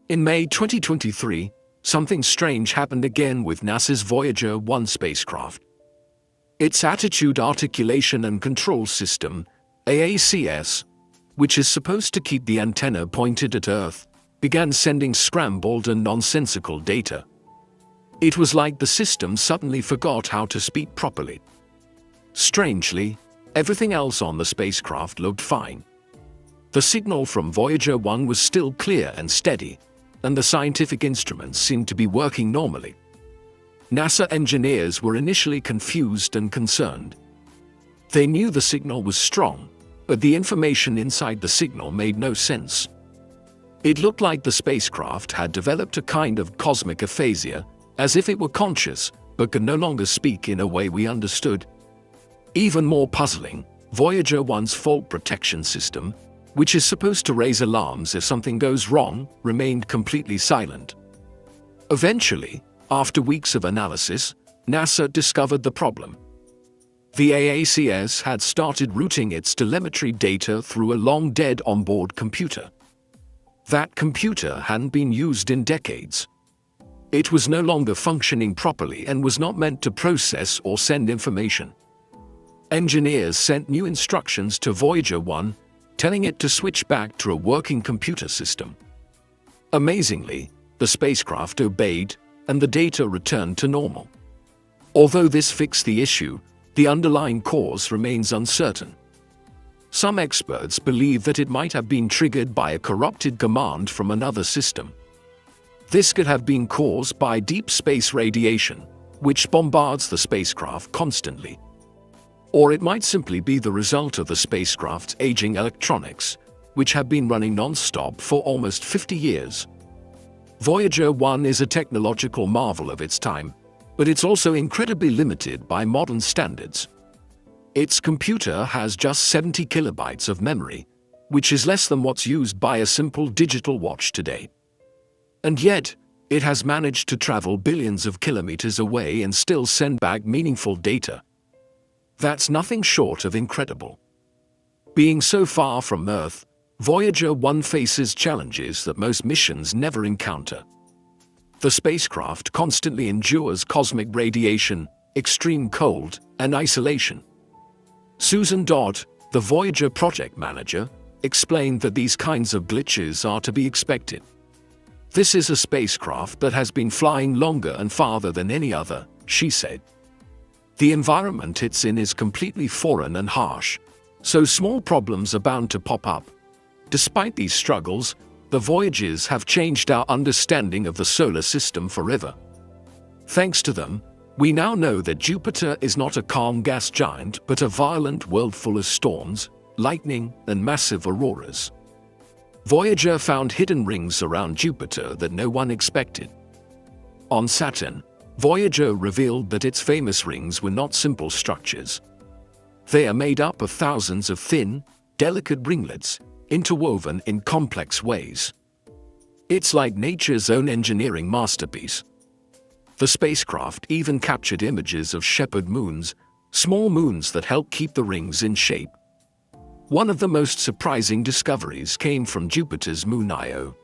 In May 2023, something strange happened again with NASA's Voyager 1 spacecraft. Its Attitude Articulation and Control System, AACS, which is supposed to keep the antenna pointed at Earth, began sending scrambled and nonsensical data. It was like the system suddenly forgot how to speak properly. Strangely, everything else on the spacecraft looked fine. The signal from Voyager 1 was still clear and steady, and the scientific instruments seemed to be working normally. NASA engineers were initially confused and concerned. They knew the signal was strong, but the information inside the signal made no sense. It looked like the spacecraft had developed a kind of cosmic aphasia, as if it were conscious, but could no longer speak in a way we understood. Even more puzzling, Voyager 1's fault protection system, which is supposed to raise alarms if something goes wrong, remained completely silent. Eventually, after weeks of analysis, NASA discovered the problem. The AACS had started routing its telemetry data through a long-dead onboard computer. That computer hadn't been used in decades. It was no longer functioning properly and was not meant to process or send information. Engineers sent new instructions to Voyager 1, telling it to switch back to a working computer system. Amazingly, the spacecraft obeyed, and the data returned to normal. Although this fixed the issue, the underlying cause remains uncertain. Some experts believe that it might have been triggered by a corrupted command from another system. This could have been caused by deep space radiation, which bombards the spacecraft constantly. Or it might simply be the result of the spacecraft's aging electronics, which have been running non-stop for almost 50 years. Voyager 1 is a technological marvel of its time, but it's also incredibly limited by modern standards. Its computer has just 70 kilobytes of memory, which is less than what's used by a simple digital watch today. And yet, it has managed to travel billions of kilometers away and still send back meaningful data. That's nothing short of incredible. Being so far from Earth, Voyager 1 faces challenges that most missions never encounter. The spacecraft constantly endures cosmic radiation, extreme cold, and isolation. Susan Dodd, the Voyager project manager, explained that these kinds of glitches are to be expected. This is a spacecraft that has been flying longer and farther than any other, she said. The environment it's in is completely foreign and harsh, so small problems are bound to pop up. Despite these struggles, the voyages have changed our understanding of the solar system forever. Thanks to them, we now know that Jupiter is not a calm gas giant but a violent world full of storms, lightning, and massive auroras. Voyager found hidden rings around Jupiter that no one expected. On Saturn, Voyager revealed that its famous rings were not simple structures. They are made up of thousands of thin, delicate ringlets, interwoven in complex ways. It's like nature's own engineering masterpiece. The spacecraft even captured images of shepherd moons, small moons that help keep the rings in shape. One of the most surprising discoveries came from Jupiter's moon Io.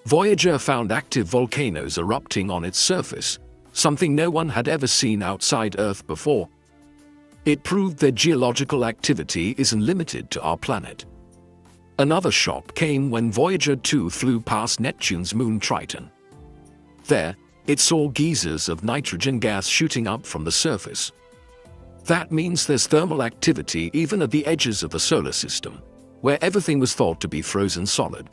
Voyager found active volcanoes erupting on its surface, something no one had ever seen outside Earth before. It proved that geological activity isn't limited to our planet. Another shock came when Voyager 2 flew past Neptune's moon Triton. There, it saw geysers of nitrogen gas shooting up from the surface. That means there's thermal activity even at the edges of the solar system, where everything was thought to be frozen solid.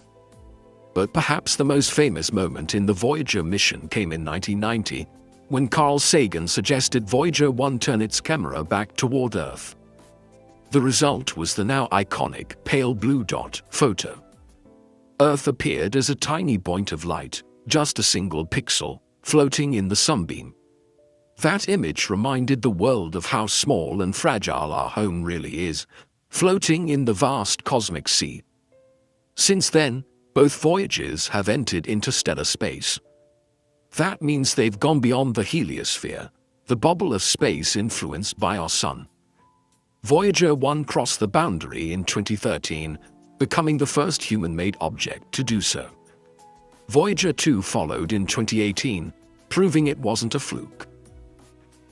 But perhaps the most famous moment in the Voyager mission came in 1990, when Carl Sagan suggested Voyager 1 turn its camera back toward Earth. The result was the now iconic pale blue dot photo. Earth appeared as a tiny point of light, just a single pixel, floating in the sunbeam. That image reminded the world of how small and fragile our home really is, floating in the vast cosmic sea. Since then, both voyages have entered interstellar space. That means they've gone beyond the heliosphere, the bubble of space influenced by our sun. Voyager 1 crossed the boundary in 2013, becoming the first human-made object to do so. Voyager 2 followed in 2018, proving it wasn't a fluke.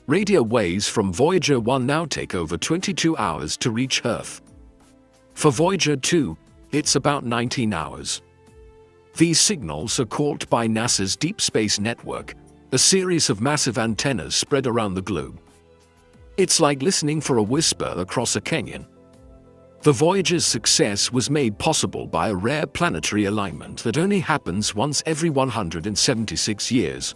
Radio waves from Voyager 1 now take over 22 hours to reach Earth. For Voyager 2, it's about 19 hours. These signals are caught by NASA's Deep Space Network, a series of massive antennas spread around the globe. It's like listening for a whisper across a canyon. The Voyager's success was made possible by a rare planetary alignment that only happens once every 176 years.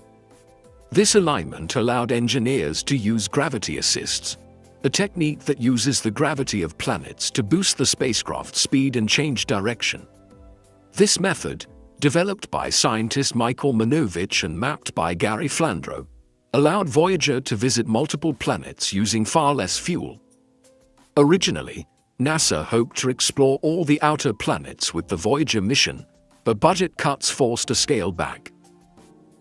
This alignment allowed engineers to use gravity assists, a technique that uses the gravity of planets to boost the spacecraft's speed and change direction. This method, developed by scientist Michael Manovich and mapped by Gary Flandreau, allowed Voyager to visit multiple planets using far less fuel. Originally, NASA hoped to explore all the outer planets with the Voyager mission, but budget cuts forced a scale back.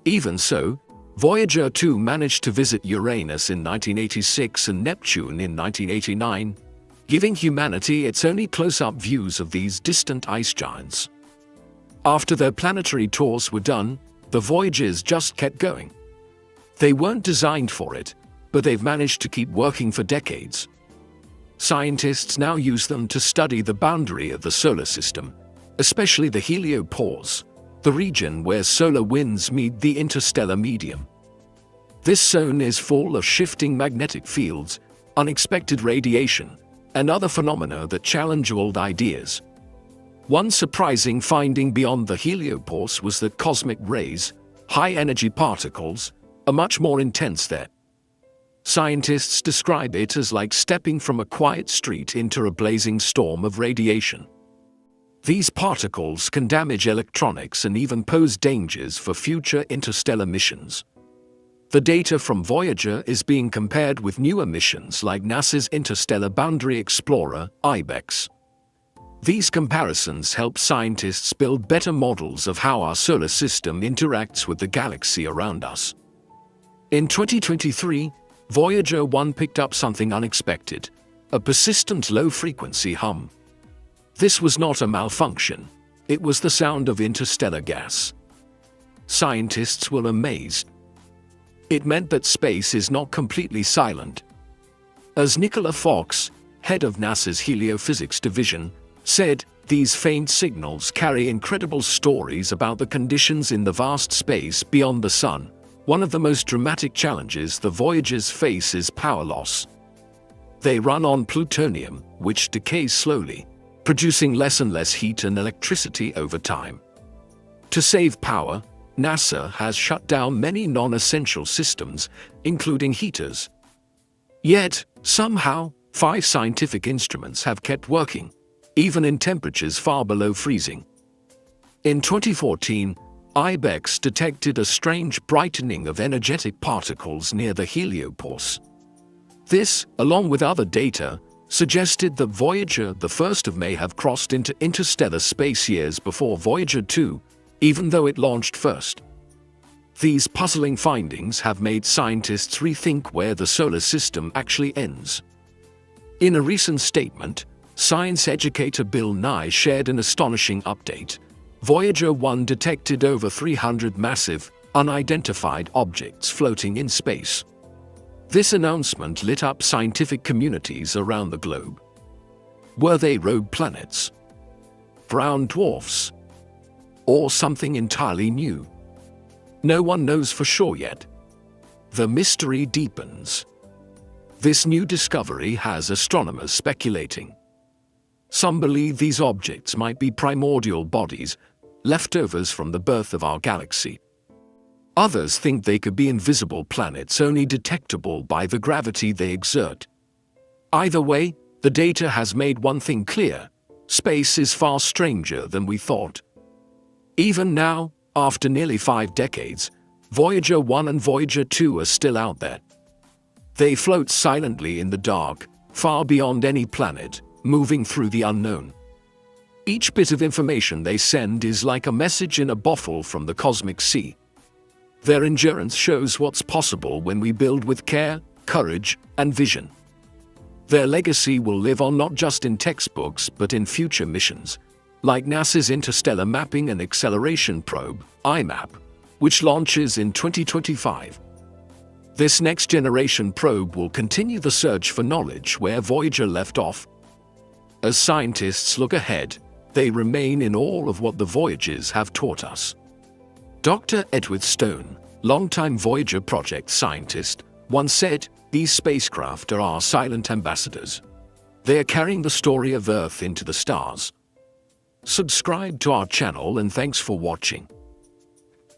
Even so, Voyager 2 managed to visit Uranus in 1986 and Neptune in 1989, giving humanity its only close-up views of these distant ice giants. After their planetary tours were done, the Voyagers just kept going. They weren't designed for it, but they've managed to keep working for decades. Scientists now use them to study the boundary of the solar system, especially the heliopause, the region where solar winds meet the interstellar medium. This zone is full of shifting magnetic fields, unexpected radiation, and other phenomena that challenge old ideas. One surprising finding beyond the heliopause was that cosmic rays, high-energy particles, are much more intense there. Scientists describe it as like stepping from a quiet street into a blazing storm of radiation. These particles can damage electronics and even pose dangers for future interstellar missions. The data from Voyager is being compared with newer missions like NASA's Interstellar Boundary Explorer, IBEX. These comparisons help scientists build better models of how our solar system interacts with the galaxy around us. In 2023, Voyager 1 picked up something unexpected, a persistent low-frequency hum. This was not a malfunction, it was the sound of interstellar gas. Scientists were amazed. It meant that space is not completely silent. As Nicola Fox, head of NASA's Heliophysics Division, said, these faint signals carry incredible stories about the conditions in the vast space beyond the Sun. One of the most dramatic challenges the Voyagers face is power loss. They run on plutonium, which decays slowly, producing less and less heat and electricity over time. To save power, NASA has shut down many non-essential systems, including heaters. Yet, somehow, 5 scientific instruments have kept working, even in temperatures far below freezing. In 2014, IBEX detected a strange brightening of energetic particles near the heliopause. This, along with other data, suggested that Voyager the first may have crossed into interstellar space years before Voyager 2, even though it launched first. These puzzling findings have made scientists rethink where the solar system actually ends. In a recent statement, science educator Bill Nye shared an astonishing update. Voyager 1 detected over 300 massive, unidentified objects floating in space. This announcement lit up scientific communities around the globe. Were they rogue planets? Brown dwarfs? Or something entirely new? No one knows for sure yet. The mystery deepens. This new discovery has astronomers speculating. Some believe these objects might be primordial bodies, leftovers from the birth of our galaxy. Others think they could be invisible planets only detectable by the gravity they exert. Either way, the data has made one thing clear: space is far stranger than we thought. Even now, after nearly 5 decades, Voyager 1 and Voyager 2 are still out there. They float silently in the dark, far beyond any planet, moving through the unknown. Each bit of information they send is like a message in a bottle from the cosmic sea. Their endurance shows what's possible when we build with care, courage, and vision. Their legacy will live on not just in textbooks but in future missions, like NASA's Interstellar Mapping and Acceleration Probe, IMAP, which launches in 2025. This next-generation probe will continue the search for knowledge where Voyager left off. As scientists look ahead, they remain in awe of what the Voyagers have taught us. Dr. Edward Stone, longtime Voyager project scientist, once said, "These spacecraft are our silent ambassadors. They are carrying the story of Earth into the stars." Subscribe to our channel and thanks for watching.